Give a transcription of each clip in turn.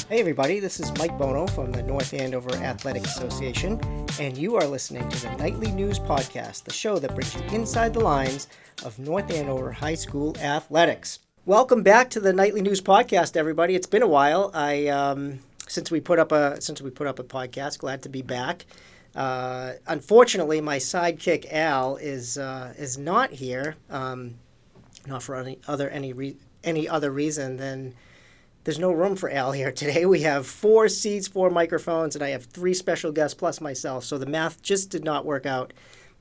Hey everybody, this is Mike Bono from the North Andover Athletic Association, and you are listening to the Nightly News Podcast, the show that brings you inside the lines of North Andover High School athletics. Welcome back to the Nightly News Podcast, everybody. It's been a while. Since we put up a podcast, glad to be back. Unfortunately, my sidekick Al is not here, not for any other reason than there's no room for Al here today. We have 4 seats, 4 microphones, and I have 3 special guests plus myself. So the math just did not work out.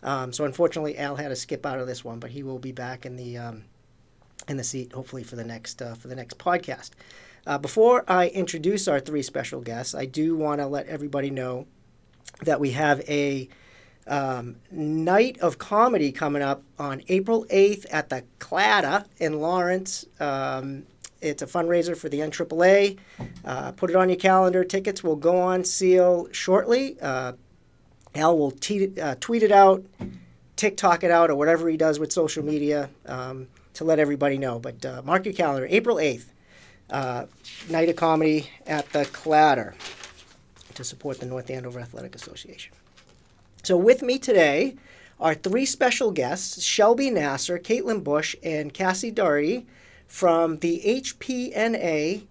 So unfortunately, Al had to skip out of this one, but he will be back in the seat hopefully for the next podcast. Before I introduce our 3 special guests, I do want to let everybody know that we have a night of comedy coming up on April 8th at the Claddagh in Lawrence. It's a fundraiser for the NAAA. Put it on your calendar. Tickets will go on sale shortly. Al will tweet it out, TikTok it out, or whatever he does with social media to let everybody know. But mark your calendar, April 8th, night of comedy at the Claddagh to support the North Andover Athletic Association. So with me today are 3 special guests, Shelby Nasser, Caitlin Bush, and Cassie Doherty from the HPNA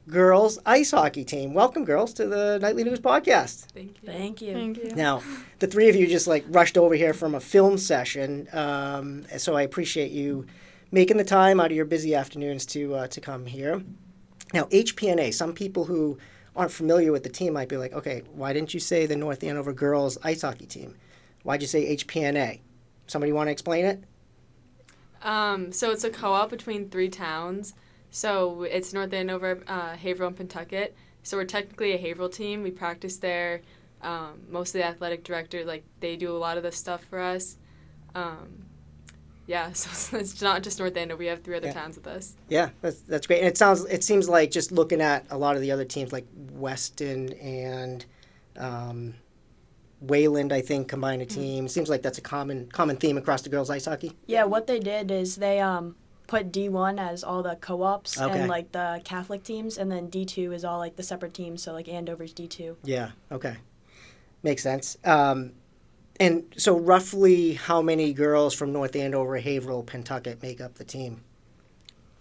girls ice hockey team. Welcome, girls, to the Nightly News Podcast. Thank you. Thank you. Thank you. Now, the 3 of you just rushed over here from a film session, so I appreciate you making the time out of your busy afternoons to come here. Now, HPNA, some people who aren't familiar with the team might be like, okay, why didn't you say the North Andover girls ice hockey team? Why'd you say HPNA? Somebody want to explain it? So it's a co-op between 3 towns. So it's North Andover, Haverhill, and Pentucket. So we're technically a Haverhill team. We practice there. Most of the athletic director, they do a lot of the stuff for us. So it's not just North Andover. We have 3 other towns with us. Yeah, that's great. And it seems like just looking at a lot of the other teams like Weston and Wayland, I think, combined a team. It seems like that's a common theme across the girls' ice hockey. Yeah, what they did is they put D1 as all the co-ops and the Catholic teams, and then D2 is all the separate teams, so Andover's D2. Yeah, okay. Makes sense. And so roughly how many girls from North Andover, Haverhill, Pentucket make up the team?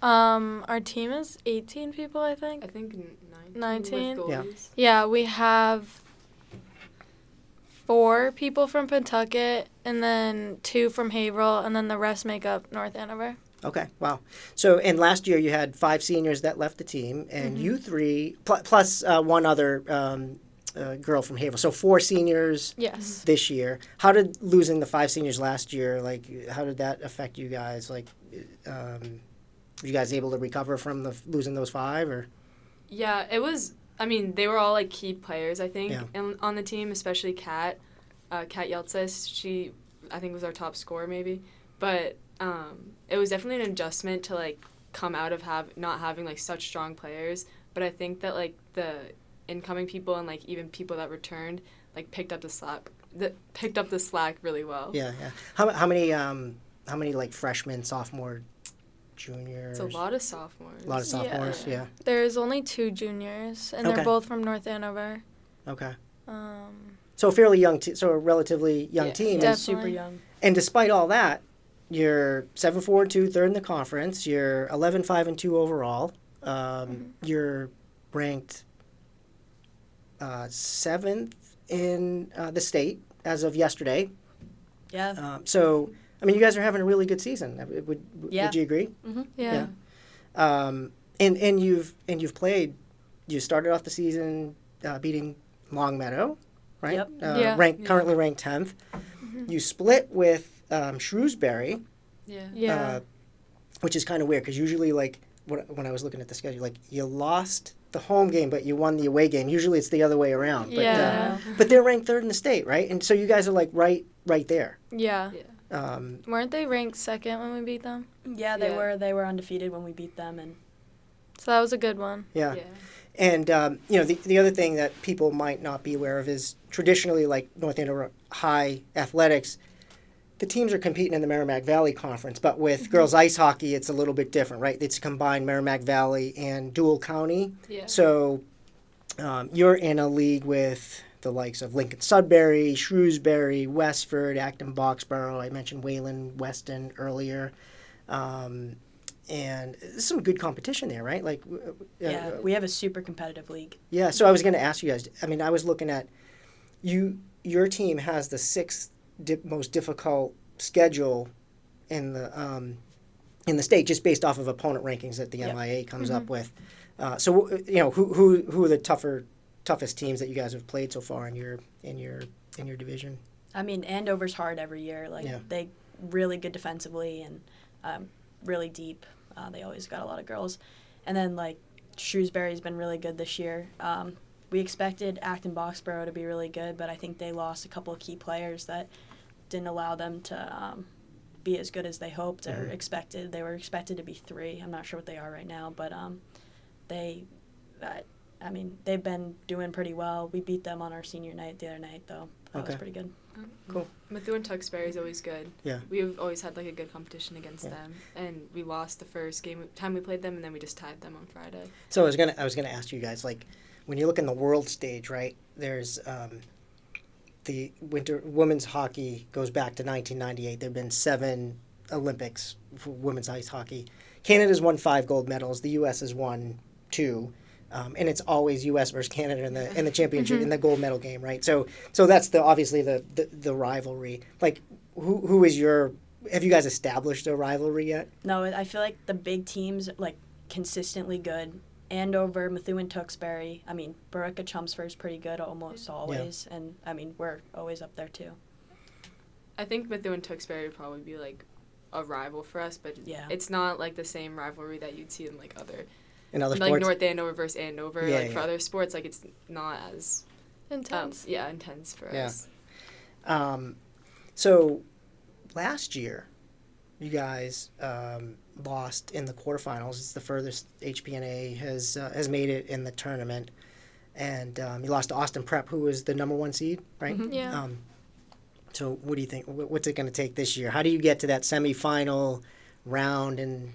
Our team is 18 people, I think. I think 19. With goalies. Yeah, we have 4 people from Pentucket, and then 2 from Haverhill, and then the rest make up North Andover. Okay, wow. So, and last year you had 5 seniors that left the team, and you 3, plus one other girl from Haverhill. So 4 seniors this year. How did losing the 5 seniors last year, how did that affect you guys? Were you guys able to recover from losing those 5? Or? Yeah, it was... they were all key players, I think, on the team, especially Kat. Kat Yeltsis, she, I think, was our top scorer, maybe. But it was definitely an adjustment to come out of not having such strong players. But I think that the incoming people and even people that returned picked up the slack really well. Yeah. How many freshmen, sophomore, juniors? It's a lot of sophomores. A lot of sophomores, yeah. There's only 2 juniors, and they're both from North Andover. Okay. So a fairly young, so a relatively young team. Definitely. Super young. And despite all that, you're 7-4-2, 3rd in the conference. You're 11-5-2 overall. You're ranked 7th in the state as of yesterday. Yeah. So, you guys are having a really good season. Would you agree? Mm-hmm. Yeah. And you've played. You started off the season beating Longmeadow, right? Yep. Currently ranked 10th. You split with Shrewsbury. Yeah. Which is kind of weird because usually, when I was looking at the schedule, you lost the home game, but you won the away game. Usually it's the other way around. But, but they're ranked 3rd in the state, right? And so you guys are right there. Yeah. Yeah. Weren't they ranked 2nd when we beat them? Yeah, they were. They were undefeated when we beat them, and so that was a good one. Yeah. And the other thing that people might not be aware of is traditionally, North Andover High athletics, the teams are competing in the Merrimack Valley Conference, but with girls ice hockey, it's a little bit different, right? It's combined Merrimack Valley and Dual County. Yeah. So You're in a league with the likes of Lincoln Sudbury, Shrewsbury, Westford, Acton Boxborough. I mentioned Wayland, Weston earlier. And there's some good competition there, right? Like, yeah, we have a super competitive league. Yeah, so I was going to ask you guys. I mean, I was looking at your team has the sixth most difficult schedule in the state, just based off of opponent rankings that the NAAA comes up with. So who are the toughest teams that you guys have played so far in your division? I mean, Andover's hard every year. Like they really good defensively and really deep. They always got a lot of girls, and then like Shrewsbury's been really good this year. We expected Acton Boxborough to be really good, but I think they lost a couple of key players that didn't allow them to be as good as they hoped or expected. They were expected to be 3. I'm not sure what they are right now, but they've been doing pretty well. We beat them on our senior night the other night, though. That was pretty good. Cool. Methuen-Tewksbury is always good. Yeah. We've always had like a good competition against them, and we lost the first time we played them, and then we just tied them on Friday. So I was gonna ask you guys, like, when you look in the world stage, right? There's the winter women's hockey goes back to 1998. There've been 7 Olympics for women's ice hockey. Canada's won 5 gold medals. The U.S. has won 2. And it's always U.S. versus Canada in the championship in the gold medal game, right? So that's obviously the rivalry. Like, who is your? Have you guys established a rivalry yet? No, I feel like the big teams like consistently good. Andover, Methuen-Tewksbury. I mean, Barica-Chelmsford's pretty good almost always, and I mean we're always up there too. I think Methuen-Tewksbury would probably be like a rival for us, but it's not like the same rivalry that you'd see in like other. In other like sports? North Andover versus Andover, for other sports, like it's not as intense. Intense for us. So last year, you guys lost in the quarterfinals. It's the furthest HPNA has made it in the tournament, and you lost to Austin Prep, who was the number 1 seed, right? Mm-hmm. Yeah. So what do you think? What's it going to take this year? How do you get to that semifinal round and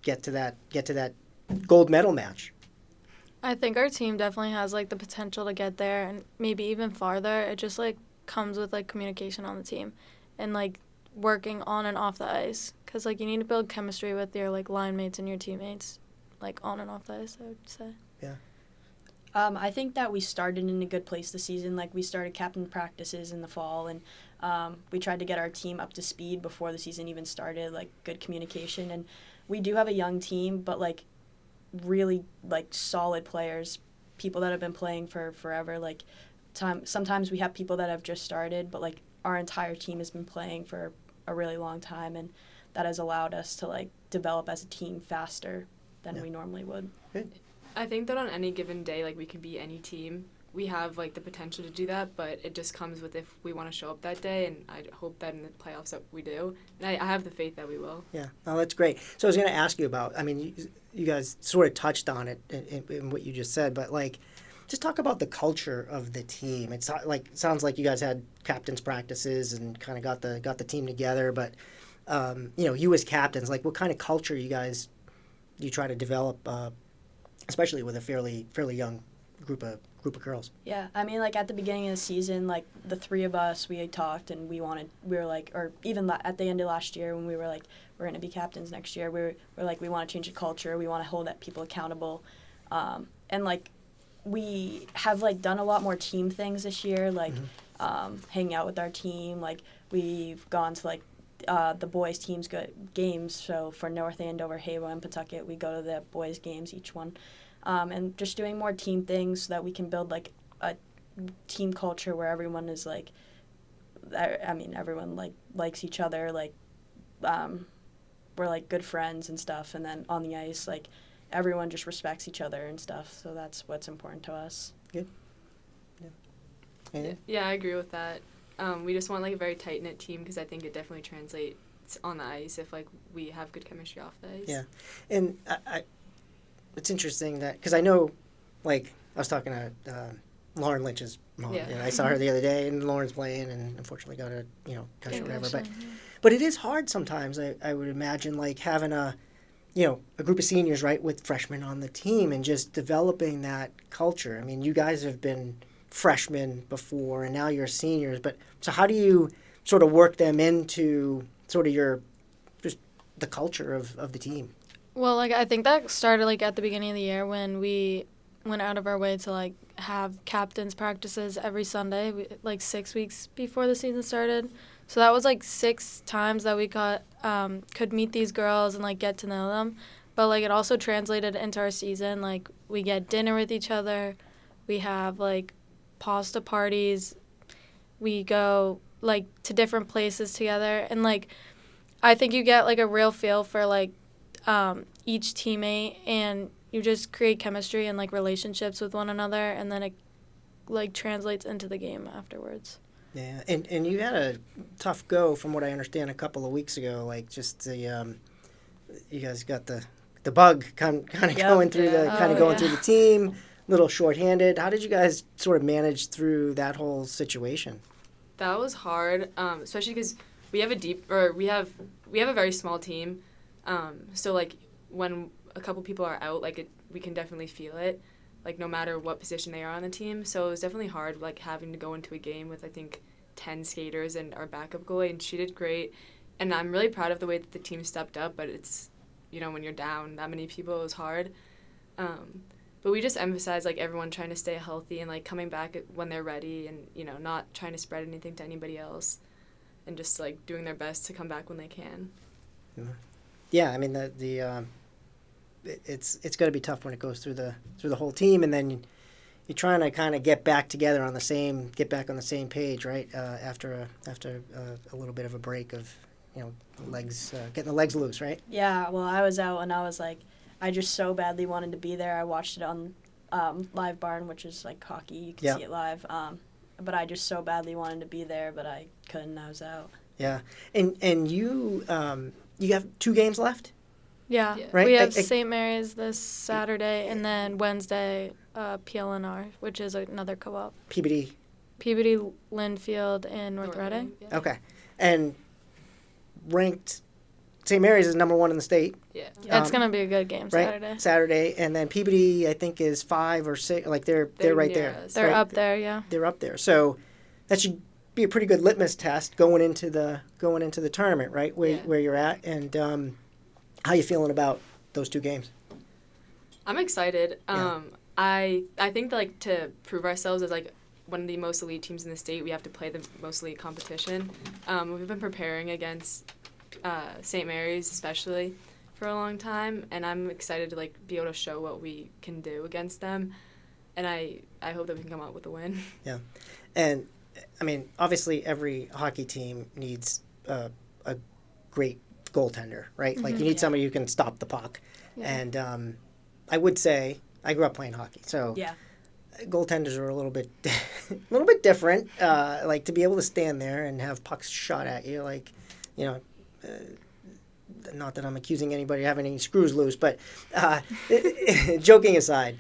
get to that gold medal match? I think our team definitely has like the potential to get there and maybe even farther. It just like comes with like communication on the team and like working on and off the ice, because like you need to build chemistry with your like line mates and your teammates, like on and off the ice, I would say. Yeah. I think that we started in a good place this season. Like we started captain practices in the fall, and we tried to get our team up to speed before the season even started. Like good communication, and we do have a young team, but like really like solid players, people that have been playing for forever. Like sometimes we have people that have just started, but like our entire team has been playing for a really long time, and that has allowed us to like develop as a team faster than we normally would. Good. I think that on any given day, like we can beat any team. We have like the potential to do that, but it just comes with if we want to show up that day, and I hope that in the playoffs that we do. And I have the faith that we will. Yeah, no, that's great. So I was going to ask you about, I mean, you guys sort of touched on it in what you just said, but like, just talk about the culture of the team. It's like sounds like you guys had captains practices and kind of got the team together, but you as captains, like what kind of culture you try to develop, especially with a fairly young group of girls. Yeah, I mean, like at the beginning of the season, like the 3 of us, we had talked and we were like, or even at the end of last year when we were like, we're going to be captains next year, we're like, we want to change the culture, we want to hold people accountable, and like we have like done a lot more team things this year, like hanging out with our team. Like we've gone to like the boys teams games. So for North Andover, Haverhill, and Pawtucket, we go to the boys games each one. And just doing more team things so that we can build like a team culture where everyone is like, I mean, everyone like likes each other. Like we're like good friends and stuff. And then on the ice, like everyone just respects each other and stuff. So that's what's important to us. Good. Yeah. Yeah, I agree with that. We just want like a very tight knit team, because I think it definitely translates on the ice if like we have good chemistry off the ice. Yeah, and it's interesting that, because I know, like, I was talking to Lauren Lynch's mom. Yeah. And I saw her the other day, and Lauren's playing, and unfortunately got a concussion or whatever. But it is hard sometimes. I would imagine, like, having a a group of seniors, right, with freshmen on the team and just developing that culture. I mean, you guys have been freshmen before and now you're seniors, but so how do you sort of work them into sort of just the culture of the team? Well, like, I think that started, like, at the beginning of the year when we went out of our way to, like, have captains practices every Sunday, like, 6 weeks before the season started. So that was, like, 6 times that we could meet these girls and, like, get to know them. But, like, it also translated into our season. Like, we get dinner with each other. We have, like, pasta parties. We go, like, to different places together. And, like, I think you get, like, a real feel for, like, each teammate, and you just create chemistry and, like, relationships with one another, and then it, like, translates into the game afterwards. Yeah, and you had a tough go, from what I understand, a couple of weeks ago. Like, just the you guys got the bug kind of going through through the team, little shorthanded. How did you guys sort of manage through that whole situation? That was hard, especially because we have a very small team. So, like, when a couple people are out, like, we can definitely feel it, like, no matter what position they are on the team. So it was definitely hard, like, having to go into a game with, I think, 10 skaters and our backup goalie, and she did great. And I'm really proud of the way that the team stepped up, but it's, when you're down that many people, it was hard. But we just emphasize, like, everyone trying to stay healthy and, like, coming back when they're ready and, not trying to spread anything to anybody else and just, like, doing their best to come back when they can. Yeah, I mean, it's going to be tough when it goes through the whole team, and then you're trying to kind of get back on the same page, right? After a little bit of a break of legs, getting the legs loose, right? Yeah, well, I was out and I was like, I just so badly wanted to be there. I watched it on Live Barn, which is like hockey. You can see it live. But I just so badly wanted to be there, but I couldn't. I was out. Yeah, and you have 2 games left. Yeah, right. We have St. Mary's this Saturday, and then Wednesday, PLNR, which is another co-op. PBD, Linfield, and North Reading. Yeah. Okay, and ranked St. Mary's is number 1 in the state. Yeah, it's gonna be a good game Saturday. Right? Saturday, and then PBD I think is 5 or 6. Like they're right there. They're up there, yeah. They're up there. So that should be a pretty good litmus test going into the tournament, right? Where you're at, and how you feeling about those 2 games? I'm excited. Yeah. I think that, like, to prove ourselves as, like, one of the most elite teams in the state, we have to play the most elite competition. We've been preparing against St. Mary's especially for a long time, and I'm excited to, like, be able to show what we can do against them, and I hope that we can come out with a win. Yeah, and I mean, obviously every hockey team needs a great goaltender, right? Mm-hmm. Like, you need somebody who can stop the puck. Yeah. And I would say I grew up playing hockey, so goaltenders are a little bit different. Like, to be able to stand there and have pucks shot at you, like, not that I'm accusing anybody of having any screws loose, but joking aside,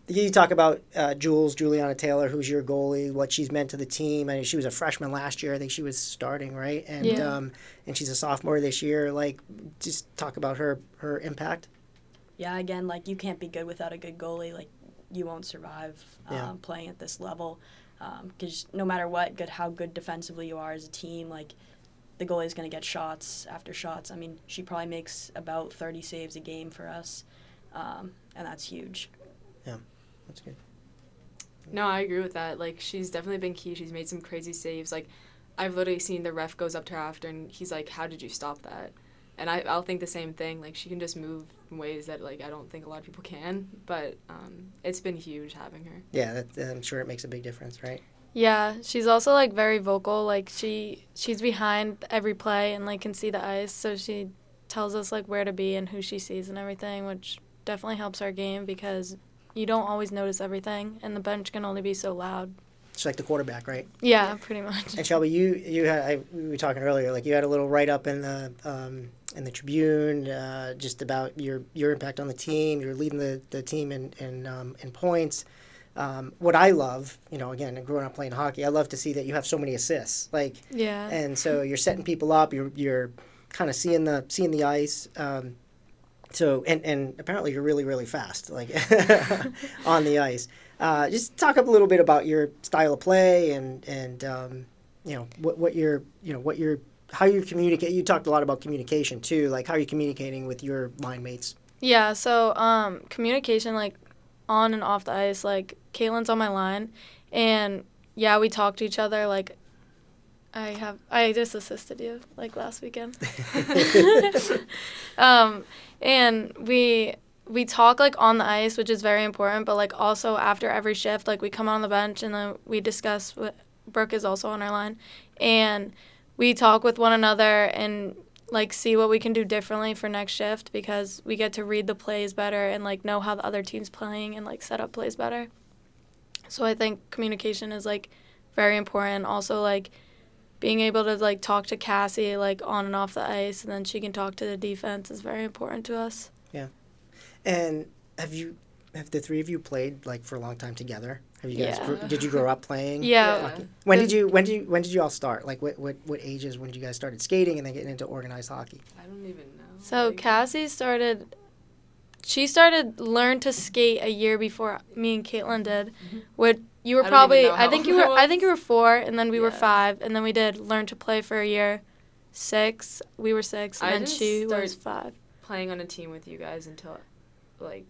you talk about Juliana Taylor, who's your goalie, what she's meant to the team. I mean, she was a freshman last year. I think she was starting, right? And and she's a sophomore this year. Like, just talk about her impact. Yeah, again, like, you can't be good without a good goalie. Like, you won't survive playing at this level. Because no matter how good defensively you are as a team, like, the goalie's going to get shots after shots. I mean, she probably makes about 30 saves a game for us, and that's huge. Yeah, that's good. No, I agree with that. Like, she's definitely been key. She's made some crazy saves. Like, I've literally seen the ref goes up to her after, and he's like, how did you stop that? And I'll think the same thing. Like, she can just move in ways that, like, I don't think a lot of people can. But it's been huge having her. Yeah, I'm sure it makes a big difference, right? Yeah, she's also, like, very vocal. Like, she's behind every play and, like, can see the ice. So she tells us, like, where to be and who she sees and everything, which definitely helps our game because you don't always notice everything, and the bench can only be so loud. It's like the quarterback, right? Yeah, pretty much. And Shelby, you had we were talking earlier, like, you had a little write-up in the Tribune just about your impact on the team. You're leading the team in points. What I love, again, growing up playing hockey, I love to see that you have so many assists. Like, yeah. And so you're setting people up. You're kind of seeing the ice. So, and apparently you're really, really fast, like on the ice. Just talk a little bit about your style of play and how you communicate. You talked a lot about communication too, like how you're communicating with your line mates. Yeah, so communication, like, on and off the ice, like, Caitlin's on my line, and, yeah, we talk to each other, like, I just assisted you, like, last weekend. And we talk, like, on the ice, which is very important, but, like, also after every shift, like, we come on the bench, and then we discuss what Brooke is also on our line, and we talk with one another and, like, see what we can do differently for next shift, because we get to read the plays better and, like, know how the other team's playing and, like, set up plays better. So I think communication is, like, very important. Also, like, being able to, like, talk to Cassie, like, on and off the ice, and then she can talk to the defense is very important to us. Yeah. And have the three of you played, like, for a long time together? Have you guys? Yeah. Did you grow up playing? Yeah. Hockey? When did you all start? Like, what ages when did you guys started skating and then getting into organized hockey? I don't even know. So Cassie started learn to skate a year before me and Caitlin did. What you were I don't even probably know how I think you were 4, and then we were Yeah. 5, and then we did learn to play for a year. 6, we were 6, and I then didn't she start was 5. playing on a team with you guys until, like,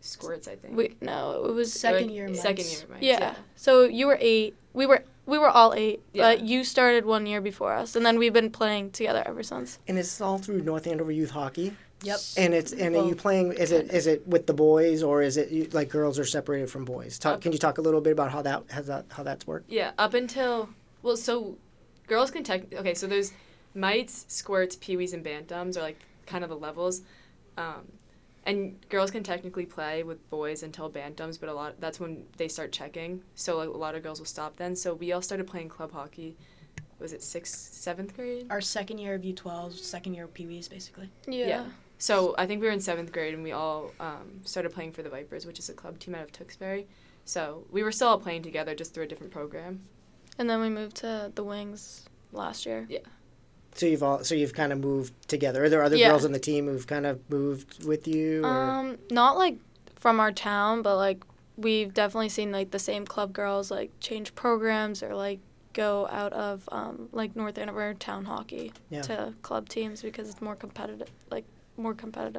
squirts, I think. It was Second year mites. Second year mites, yeah. So you were 8. We were all 8, Yeah. but you started 1 year before us, and then we've been playing together ever since. And it's all through North Andover Youth Hockey. Yep. And are you playing? Is it with the boys, or is it like girls are separated from boys? Can you talk a little bit about how that's worked? Yeah, up until, well, so girls can okay, so there's mites, squirts, peewees, and bantams are, like, kind of the levels. And girls can technically play with boys until bantams, but that's when they start checking. So, like, a lot of girls will stop then. So we all started playing club hockey. Was it 6th, 7th grade? Our second year of U12, second year of Pee Wees, basically. Yeah. So I think we were in 7th grade, and we all started playing for the Vipers, which is a club team out of Tewksbury. So we were still all playing together, just through a different program. And then we moved to the Wings last year. Yeah. So you've kind of moved together. Are there other girls on the team who've kind of moved with you? Or? Not, like, from our town, but, like, we've definitely seen, like, the same club girls, like, change programs or, like, go out of, like, North Andover town hockey to club teams, because it's more competitive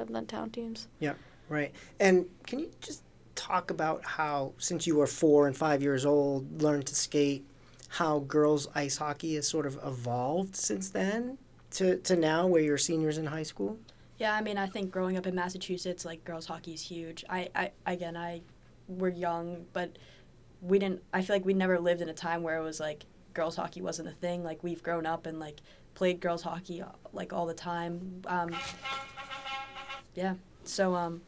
than town teams. Yeah, right. And can you just talk about how, since you were 4 and 5 years old, learned to skate, how girls ice hockey has sort of evolved since then to now, where you're seniors in high school? Yeah, I mean, I think growing up in Massachusetts, like, girls hockey is huge. We're young, but I feel like we never lived in a time where it was, like, girls hockey wasn't a thing. Like, we've grown up and, like, played girls hockey, like, all the time. Yeah. So,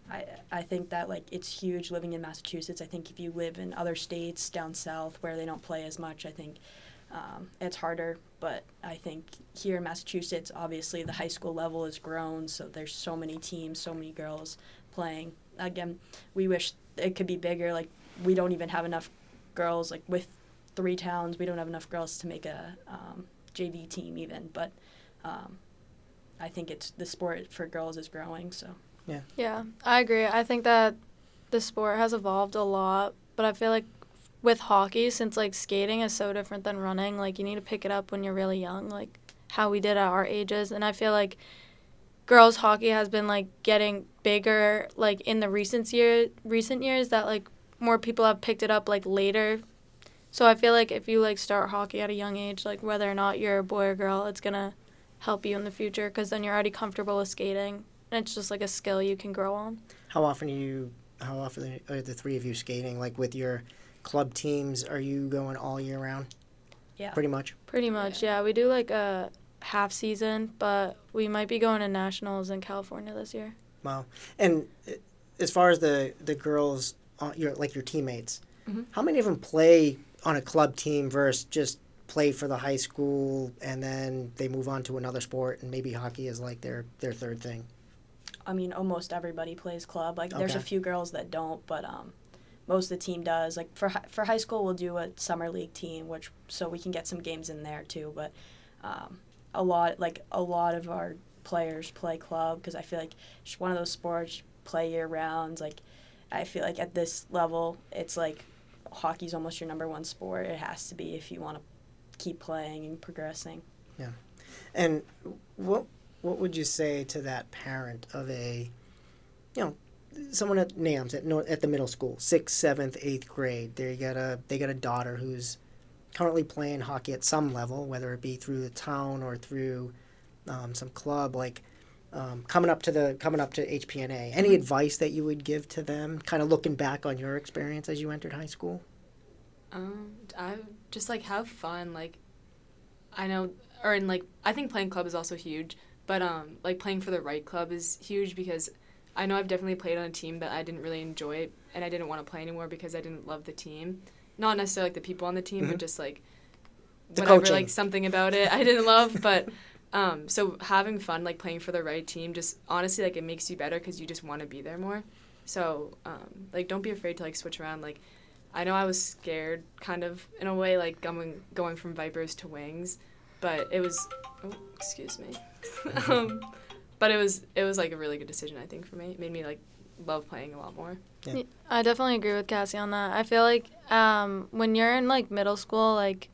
I think that, like, it's huge living in Massachusetts. I think if you live in other states down south where they don't play as much, I think it's harder. But I think here in Massachusetts, obviously the high school level has grown, so there's so many teams, so many girls playing. Again, we wish it could be bigger. Like, we don't even have enough girls, like, with 3 towns, we don't have enough girls to make a JV team even. But I think the sport for girls is growing, so. Yeah, I agree. I think that the sport has evolved a lot, but I feel like with hockey, since, like, skating is so different than running, like, you need to pick it up when you're really young, like how we did at our ages. And I feel like girls hockey has been, like, getting bigger, like, in the recent years that, like, more people have picked it up, like, later. So I feel like if you, like, start hockey at a young age, like, whether or not you're a boy or girl, it's going to help you in the future, because then you're already comfortable with skating. And it's just, like, a skill you can grow on. How often are the three of you skating? Like, with your club teams, are you going all year round? Yeah. Pretty much? Pretty much, yeah. We do, like, a half season, but we might be going to nationals in California this year. Wow. And as far as the girls, your teammates, how many of them play on a club team versus just play for the high school and then they move on to another sport, and maybe hockey is, like, their third thing? I mean, almost everybody plays club. Like, there's a few girls that don't, but most of the team does. Like, for high school, we'll do a summer league team, so we can get some games in there too. But a lot of our players play club, because I feel like it's one of those sports play year rounds. Like, I feel like at this level, it's like hockey's almost your number one sport. It has to be if you want to keep playing and progressing. Yeah. And what would you say to that parent of a, someone at NAMS at the middle school, 6th, 7th, 8th grade? They got a daughter who's currently playing hockey at some level, whether it be through the town or through some club, like coming up to HPNA. Any advice that you would give to them, kind of looking back on your experience as you entered high school? I just like have fun. Like, I know, I think playing club is also huge, but like playing for the right club is huge, because I know I've definitely played on a team that I didn't really enjoy, and I didn't want to play anymore because I didn't love the team. Not necessarily like the people on the team, but just like The whatever, coaching. like something about it I didn't love. But so having fun, like playing for the right team, just honestly, like it makes you better because you just want to be there more. So like don't be afraid to like switch around. Like I know I was scared kind of in a way, like going from Vipers to Wings, but it was excuse me. But it was like a really good decision, I think, for me. It made me like love playing a lot more. Yeah. I definitely agree with Cassie on that. I feel like when you're in like middle school, like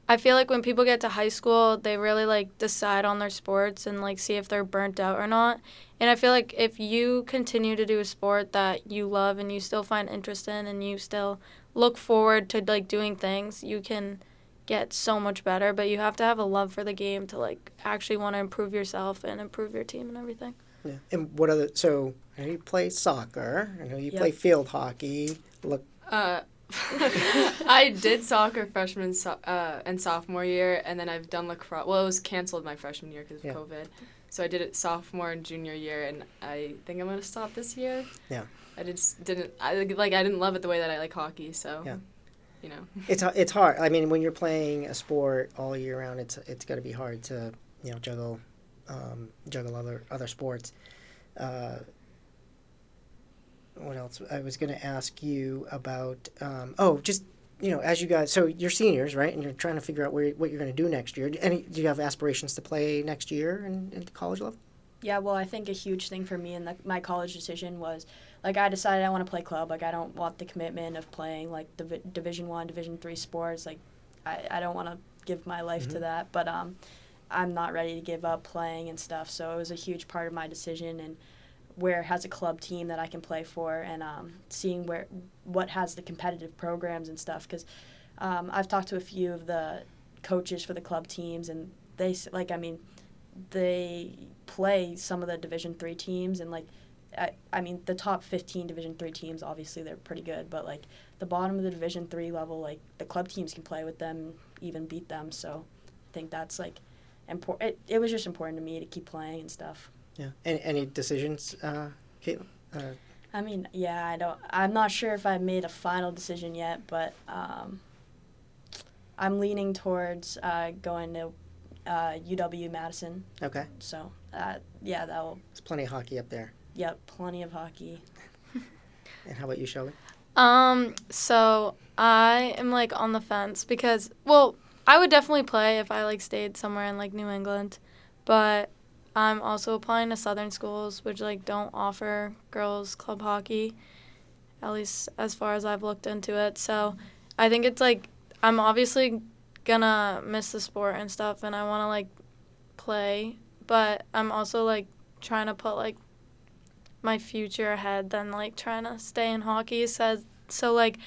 I feel like when people get to high school, they really like decide on their sports and like see if they're burnt out or not. And I feel like if you continue to do a sport that you love and you still find interest in and you still look forward to like doing things, you can get so much better. But you have to have a love for the game to like actually want to improve yourself and improve your team and everything. Yeah. And what other? So I know you play soccer. I know you Yep. play field hockey. Look. I did soccer freshman and sophomore year, and then I've done lacrosse. Well, it was canceled my freshman year because of COVID. So I did it sophomore and junior year, and I think I'm going to stop this year. Yeah. I just didn't, I didn't love it the way that I like hockey, so, Yeah. you know. It's hard. I mean, when you're playing a sport all year round, it's got to be hard to, juggle other sports. What else? I was going to ask you about, as you guys, so you're seniors, right? And you're trying to figure out what you're going to do next year. Do you have aspirations to play next year at the college level? Yeah, well, I think a huge thing for me in my college decision was, like, I decided I want to play club. Like, I don't want the commitment of playing, like, Division I, Division III sports. Like, I don't want to give my life to that. But I'm not ready to give up playing and stuff. So it was a huge part of my decision, and where has a club team that I can play for, and seeing what has the competitive programs and stuff. Because I've talked to a few of the coaches for the club teams, and they play some of the Division III teams, and the top 15 Division III teams, obviously they're pretty good, but like the bottom of the Division III level, like the club teams can play with them, even beat them. So I think that's like important. It was just important to me to keep playing and stuff. Yeah. Any decisions, Caitlin? I'm not sure if I've made a final decision yet, but I'm leaning towards going to UW Madison. Okay. So, that will. There's plenty of hockey up there. Yep, plenty of hockey. And how about you, Shelby? So I am like on the fence because, well, I would definitely play if I like stayed somewhere in like New England, but I'm also applying to Southern schools, which like don't offer girls club hockey, at least as far as I've looked into it. So I think it's like I'm obviously gonna miss the sport and stuff, and I want to like play, but I'm also like trying to put like my future ahead than like trying to stay in hockey. So like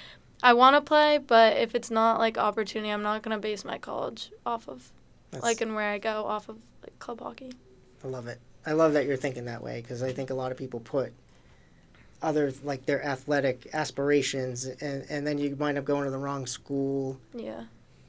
I want to play, but if it's not like opportunity, I'm not gonna base my college off of and where I go off of like club hockey. I love it. I love that you're thinking that way, because I think a lot of people put like their athletic aspirations, and then you wind up going to the wrong school. Yeah.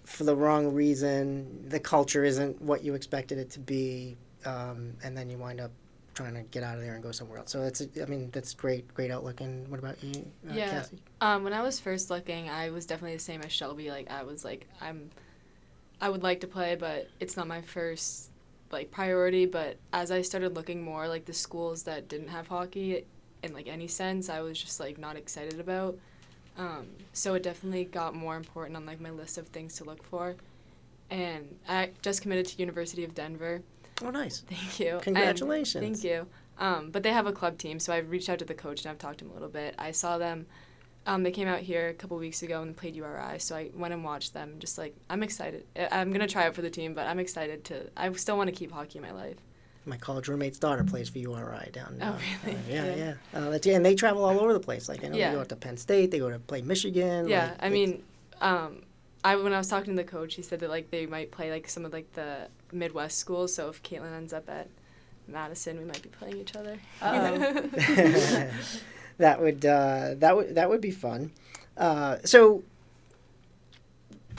For the wrong reason. The culture isn't what you expected it to be, and then you wind up trying to get out of there and go somewhere else. So that's great outlook. And what about you, Cassie? When I was first looking, I was definitely the same as Shelby. Like I was like I would like to play, but it's not my first like priority. But as I started looking more, like the schools that didn't have hockey in like any sense, I was just like not excited about. So it definitely got more important on like my list of things to look for. And I just committed to University of Denver. Oh, nice. Thank you. Congratulations. Thank you. But they have a club team, so I've reached out to the coach and I've talked to him a little bit. I saw them. They came out here a couple weeks ago and played URI, so I went and watched them. Just like, I'm excited. I'm going to try out for the team, but I'm excited I still want to keep hockey in my life. My college roommate's daughter plays for URI down there. Oh, really? Yeah. And they travel all over the place. Like, I know they go to Penn State, they go to play Michigan. Yeah, when I was talking to the coach, he said that, like, they might play, like, some of, like, the Midwest schools, so if Caitlin ends up at Madison, we might be playing each other. That would be fun. So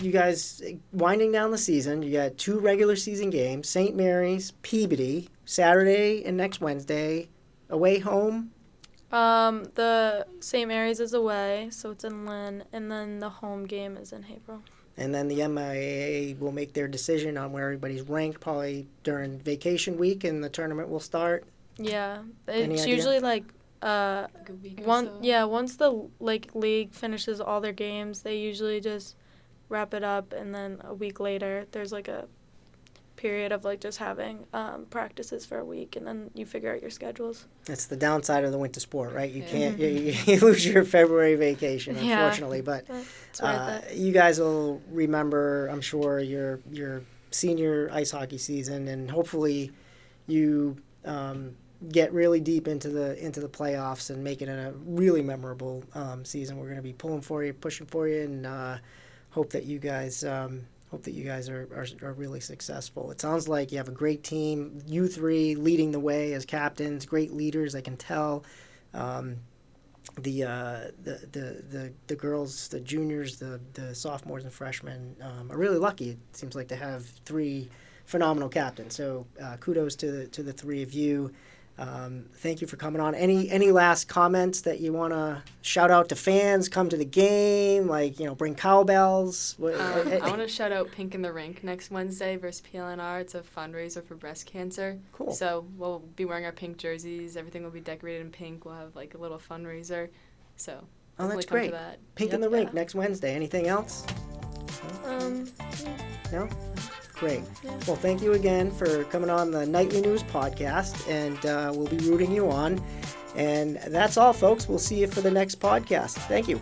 you guys winding down the season. You got 2 regular season games: St. Mary's, Peabody, Saturday and next Wednesday. Away, home. The St. Mary's is away, so it's in Lynn, and then the home game is in Haverhill. And then the NAAA will make their decision on where everybody's ranked probably during vacation week, and the tournament will start. Yeah, Any it's idea? usually like A week or so. once the league finishes all their games, they usually just wrap it up, and then a week later there's like a period of like just having practices for a week, and then you figure out your schedules. That's the downside of the winter sport, right? You can't you lose your February vacation, unfortunately. Yeah, but it's worth it. you guys will remember, I'm sure, your senior ice hockey season, and hopefully you get really deep into the playoffs and make it a really memorable season. We're going to be pulling for you, pushing for you, and hope that you guys are really successful. It sounds like you have a great team. You 3 leading the way as captains, great leaders. I can tell. The girls, the juniors, the sophomores and freshmen are really lucky. It seems like to have 3 phenomenal captains. So kudos to the 3 of you. Thank you for coming on. Any last comments that you want to shout out to fans? Come to the game, bring cowbells. I want to shout out Pink in the Rink next Wednesday versus PLNR. It's a fundraiser for breast cancer. Cool. So we'll be wearing our pink jerseys. Everything will be decorated in pink. We'll have like a little fundraiser. So that's come great. to that. Pink in the Rink next Wednesday. Anything else? No? Great. Yeah. Well, thank you again for coming on the Nightly News podcast, and we'll be rooting you on. And that's all, folks. We'll see you for the next podcast. Thank you.